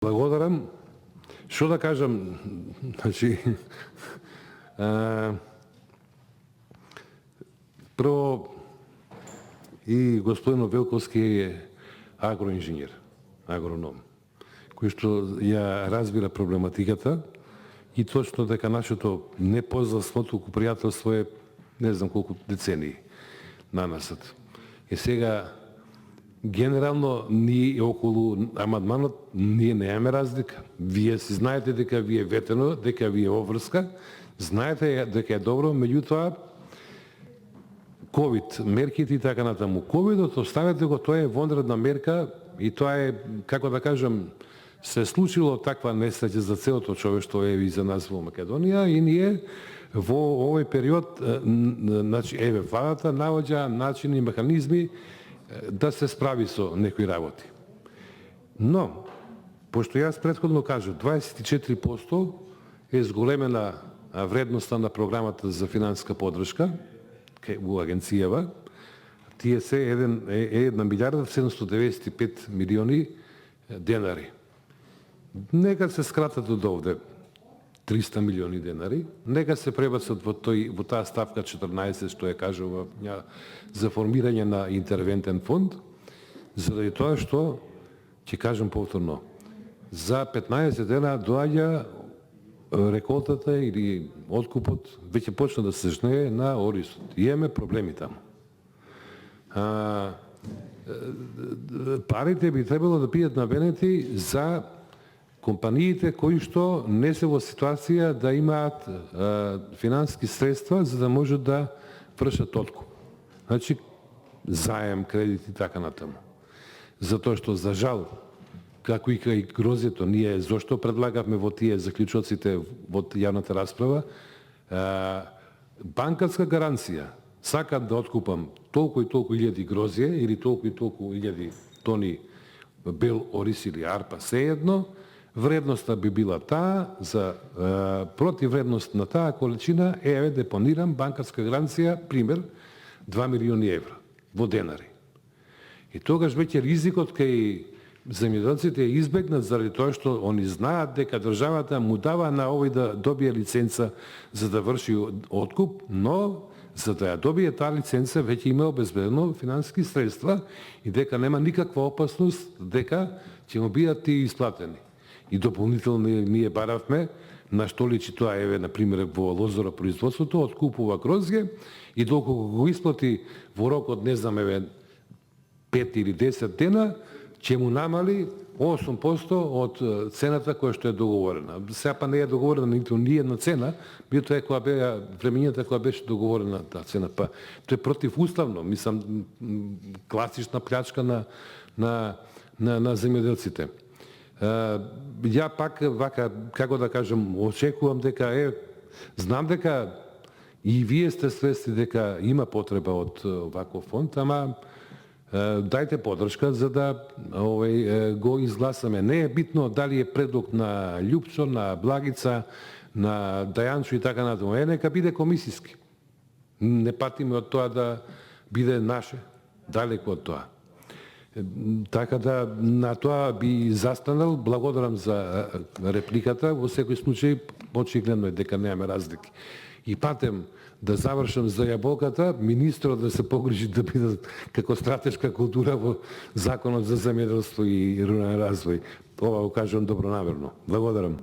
Благодарам. Што да кажам, значи, прво и господин Велковски е агроинженер, агроном, кој што ја разбира проблематиката и точно дека нашето непознанство, туку пријателство е не знам колку децении нанасат. И сега генерално ние околу амандманот ние немаме разлика. Вие си знаете дека ви е ветено, дека ви е обврска, знаете дека е добро, меѓутоа ковид мерките и така натаму. Ковидот оставете го, тоа е вонредна мерка и тоа е, како да кажам, се случило таква несреќа за целото човештво и за нас во Македонија и ние во овој период, значи, владата наоѓа начини и механизми да се справи со некои работи. Но, пошто јас претходно кажав, 24% е зголемена вредноста на програмата за финансиска поддршка во агенцијава, тие се 1 милиарда 795 милиони денари. Нека се скратат од овде 300 милиони денари, нека се пребацат во таа ставка 14 што ја кажува за формирање на интервентен фонд, заради тоа што, ќе кажам повторно, за 15 дена доаѓа реколтата или откупот, веќе почна да се жнее на оризот. Имаме проблеми таму. Парите би требало да бидат навенети за компаниите кои што не се во ситуација да имаат финансиски средства за да можат да вршат откуп. Значи, заем, кредит и така натаму. Затоа што, за жал, како и кај грозјето, ние зошто предлагавме во тие заклучоците во јавната расправа, банкарска гаранција, сакам да откупам толку и толку илјади грозје или толку и толку илјади тони бел ориз или арпа, сеедно, вредноста би била таа, за противредност на таа количина, депонирам банкарска гаранција, пример, 2 милиони евра во денари. И тогаш веќе ризикот кај земјоделците е избегнат заради тоа што они знаат дека државата му дава на овој да добие лиценца за да врши откуп, но за да ја добие таа лиценца веќе има обезбедено финансиски средства и дека нема никаква опасност дека ќе му бидат тие исплатени. И дополнително ние баравме на што личи тоа, на пример во лозора производството, откупува грозје и доколку го исплати во рок од, не знам, 5 или 10 дена, ќе му намали 8% од цената која што е договорена. Сега па не е договорена ниту ни една цена, биото е која беа времењата која беше договорена таа цена. Па тоа е противуставно, мислам, класична плячка на земјоделците. Ја пак вака, како да кажам, очекувам дека знам дека и вие сте свесни дека има потреба од ваков фонд, ама дајте поддршка за да го изгласаме. Не е битно дали е предлог на Љупчо, на Благица, на Дајанчо и така натаму. Нека биде комисиски. Не патиме од тоа да биде наше, далеко од тоа. Така да на тоа би застанал. Благодарам за репликата. Во секој случај очигледно е дека немаме разлики. И патем да завршам за јаболката, министрот да се погрижи да биде како стратешка култура во Законот за земјоделство и рурален развој. Ова го кажам добронамерно. Благодарам.